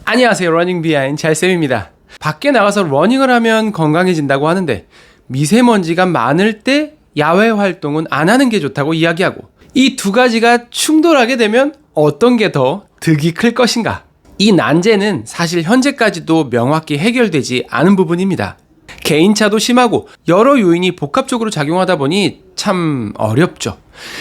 안녕하세요. 러닝 비하인 잘쌤입니다. 밖에 나가서 러닝을 하면 건강해진다고 하는데 미세먼지가 많을 때 야외 활동은 안 하는 게 좋다고 이야기하고 이 두 가지가 충돌하게 되면 어떤 게 더 득이 클 것인가? 이 난제는 사실 현재까지도 명확히 해결되지 않은 부분입니다. 개인차도 심하고 여러 요인이 복합적으로 작용하다 보니 참 어렵죠.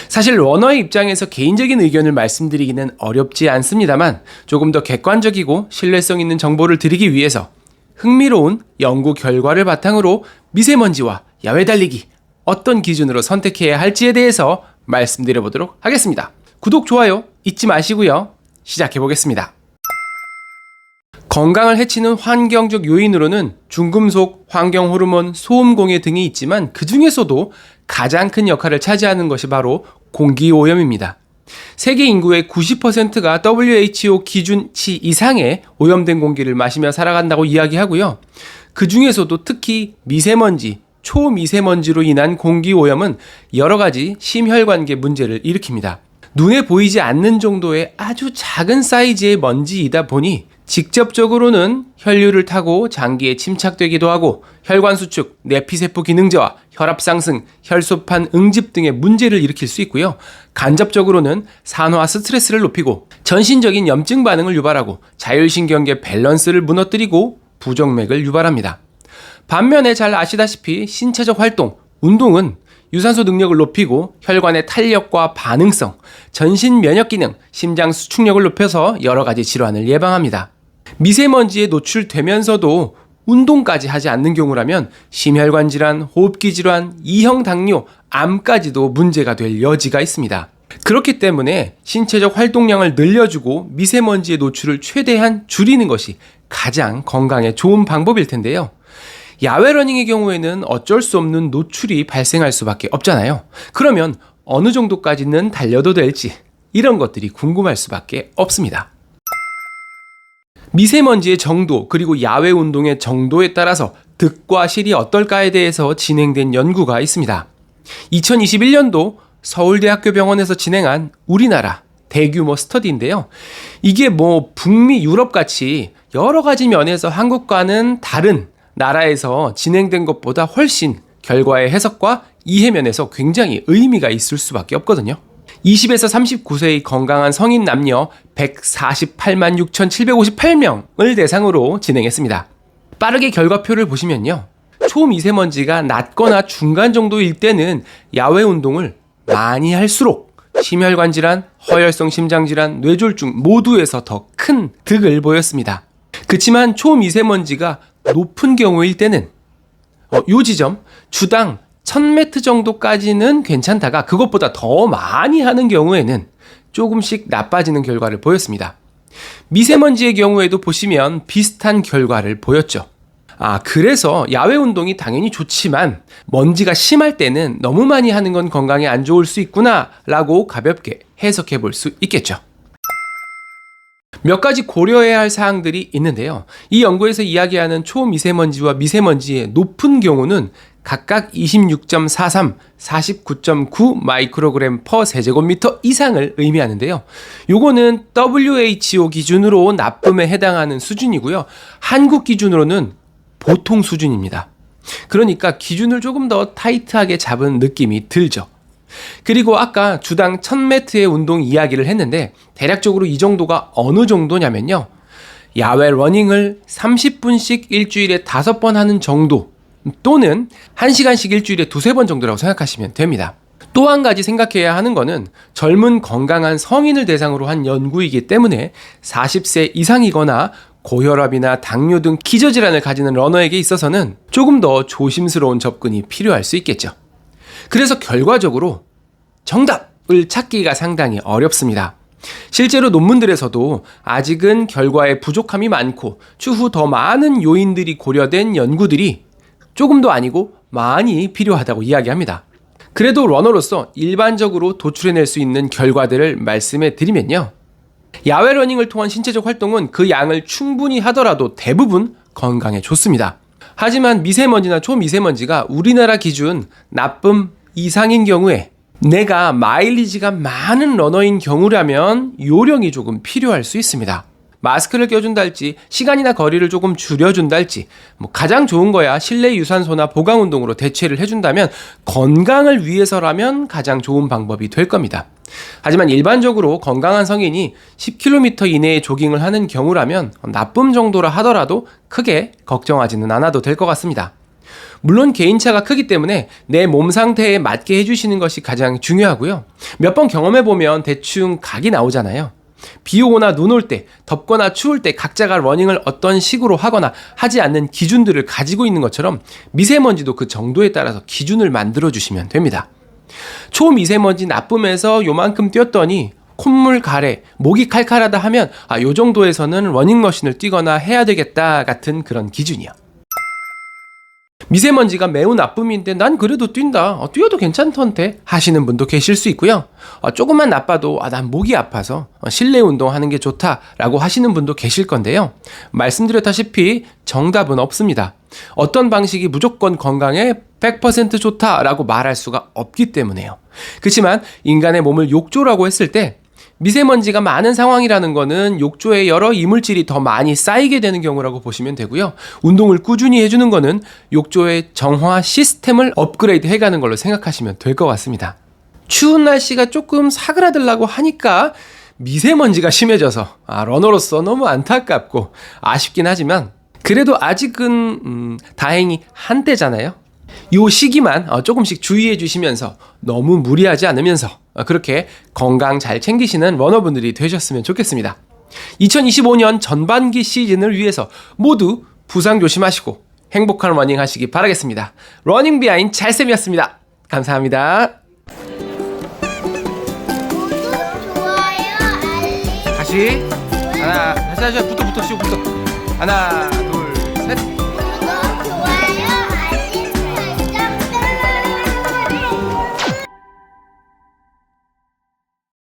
사실 러너의 입장에서 개인적인 의견을 말씀드리기는 어렵지 않습니다만 조금 더 객관적이고 신뢰성 있는 정보를 드리기 위해서 흥미로운 연구 결과를 바탕으로 미세먼지와 야외 달리기 어떤 기준으로 선택해야 할지에 대해서 말씀드려 보도록 하겠습니다. 구독, 좋아요 잊지 마시고요. 시작해 보겠습니다. 건강을 해치는 환경적 요인으로는 중금속, 환경호르몬, 소음공해 등이 있지만 그 중에서도 가장 큰 역할을 차지하는 것이 바로 공기오염입니다. 세계 인구의 90%가 WHO 기준치 이상의 오염된 공기를 마시며 살아간다고 이야기하고요. 그 중에서도 특히 미세먼지, 초미세먼지로 인한 공기오염은 여러 가지 심혈관계 문제를 일으킵니다. 눈에 보이지 않는 정도의 아주 작은 사이즈의 먼지이다 보니 직접적으로는 혈류를 타고 장기에 침착되기도 하고 혈관 수축, 내피세포 기능 저하, 혈압 상승, 혈소판 응집 등의 문제를 일으킬 수 있고요. 간접적으로는 산화 스트레스를 높이고 전신적인 염증 반응을 유발하고 자율신경계 밸런스를 무너뜨리고 부정맥을 유발합니다. 반면에 잘 아시다시피 신체적 활동, 운동은 유산소 능력을 높이고 혈관의 탄력과 반응성, 전신 면역 기능, 심장 수축력을 높여서 여러 가지 질환을 예방합니다. 미세먼지에 노출되면서도 운동까지 하지 않는 경우라면 심혈관 질환, 호흡기 질환, 2형 당뇨, 암까지도 문제가 될 여지가 있습니다. 그렇기 때문에 신체적 활동량을 늘려주고 미세먼지의 노출을 최대한 줄이는 것이 가장 건강에 좋은 방법일 텐데요. 야외 러닝의 경우에는 어쩔 수 없는 노출이 발생할 수밖에 없잖아요. 그러면 어느 정도까지는 달려도 될지 이런 것들이 궁금할 수밖에 없습니다. 미세먼지의 정도 그리고 야외 운동의 정도에 따라서 득과 실이 어떨까에 대해서 진행된 연구가 있습니다. 2021년도 서울대학교 병원에서 진행한 우리나라 대규모 스터디인데요. 이게 북미, 유럽 같이 여러 가지 면에서 한국과는 다른 나라에서 진행된 것보다 훨씬 결과의 해석과 이해면에서 굉장히 의미가 있을 수밖에 없거든요. 20에서 39세의 건강한 성인 남녀 148만 6,758명을 대상으로 진행했습니다. 빠르게 결과표를 보시면요. 초미세먼지가 낮거나 중간 정도일 때는 야외 운동을 많이 할수록 심혈관 질환, 허혈성 심장 질환, 뇌졸중 모두에서 더 큰 득을 보였습니다. 그치만 초미세먼지가 높은 경우일 때는 요 지점 주당 1000m 정도까지는 괜찮다가 그것보다 더 많이 하는 경우에는 조금씩 나빠지는 결과를 보였습니다. 미세먼지의 경우에도 보시면 비슷한 결과를 보였죠. 그래서 야외 운동이 당연히 좋지만 먼지가 심할 때는 너무 많이 하는 건 건강에 안 좋을 수 있구나 라고 가볍게 해석해 볼 수 있겠죠. 몇 가지 고려해야 할 사항들이 있는데요. 이 연구에서 이야기하는 초미세먼지와 미세먼지의 높은 경우는 각각 26.43, 49.9 마이크로그램 퍼 세제곱미터 이상을 의미하는데요. 요거는 WHO 기준으로 나쁨에 해당하는 수준이고요. 한국 기준으로는 보통 수준입니다. 그러니까 기준을 조금 더 타이트하게 잡은 느낌이 들죠. 그리고 아까 주당 1000m의 운동 이야기를 했는데 대략적으로 이 정도가 어느 정도냐면요. 야외 러닝을 30분씩 일주일에 5번 하는 정도 또는 1시간씩 일주일에 2-3번 정도라고 생각하시면 됩니다. 또 한 가지 생각해야 하는 거는 젊은 건강한 성인을 대상으로 한 연구이기 때문에 40세 이상이거나 고혈압이나 당뇨 등 기저질환을 가지는 러너에게 있어서는 조금 더 조심스러운 접근이 필요할 수 있겠죠. 그래서 결과적으로 정답을 찾기가 상당히 어렵습니다. 실제로 논문들에서도 아직은 결과에 부족함이 많고 추후 더 많은 요인들이 고려된 연구들이 조금도 아니고 많이 필요하다고 이야기합니다. 그래도 러너로서 일반적으로 도출해낼 수 있는 결과들을 말씀해 드리면요. 야외 러닝을 통한 신체적 활동은 그 양을 충분히 하더라도 대부분 건강에 좋습니다. 하지만 미세먼지나 초미세먼지가 우리나라 기준 나쁨 이상인 경우에 내가 마일리지가 많은 러너인 경우라면 요령이 조금 필요할 수 있습니다. 마스크를 껴준달지 시간이나 거리를 조금 줄여준달지 가장 좋은 거야 실내 유산소나 보강 운동으로 대체를 해준다면 건강을 위해서라면 가장 좋은 방법이 될 겁니다. 하지만 일반적으로 건강한 성인이 10km 이내의 조깅을 하는 경우라면 나쁨 정도라 하더라도 크게 걱정하지는 않아도 될 것 같습니다. 물론 개인차가 크기 때문에 내 몸 상태에 맞게 해주시는 것이 가장 중요하고요. 몇 번 경험해보면 대충 각이 나오잖아요. 비 오거나 눈 올 때, 덥거나 추울 때 각자가 러닝을 어떤 식으로 하거나 하지 않는 기준들을 가지고 있는 것처럼 미세먼지도 그 정도에 따라서 기준을 만들어주시면 됩니다. 초미세먼지 나쁨에서 요만큼 뛰었더니 콧물 가래, 목이 칼칼하다 하면 요 정도에서는 러닝머신을 뛰거나 해야 되겠다 같은 그런 기준이요. 미세먼지가 매우 나쁨인데 난 그래도 뛴다. 뛰어도 괜찮던데 하시는 분도 계실 수 있고요. 조금만 나빠도 난 목이 아파서 실내 운동하는 게 좋다라고 하시는 분도 계실 건데요. 말씀드렸다시피 정답은 없습니다. 어떤 방식이 무조건 건강에 100% 좋다라고 말할 수가 없기 때문에요. 그렇지만 인간의 몸을 욕조라고 했을 때 미세먼지가 많은 상황이라는 거는 욕조에 여러 이물질이 더 많이 쌓이게 되는 경우라고 보시면 되고요. 운동을 꾸준히 해주는 거는 욕조의 정화 시스템을 업그레이드 해가는 걸로 생각하시면 될 것 같습니다. 추운 날씨가 조금 사그라들라고 하니까 미세먼지가 심해져서 러너로서 너무 안타깝고 아쉽긴 하지만 그래도 아직은 다행히 한때잖아요. 이 시기만 조금씩 주의해 주시면서 너무 무리하지 않으면서 그렇게 건강 잘 챙기시는 러너분들이 되셨으면 좋겠습니다. 2025년 전반기 시즌을 위해서 모두 부상 조심하시고 행복한 러닝 하시기 바라겠습니다. 러닝 비하인 찰쌤이었습니다. 감사합니다. 좋아요, 알림. 다시 하나, 다시 붙어 쉬고 붙어. 하나, 둘, 셋.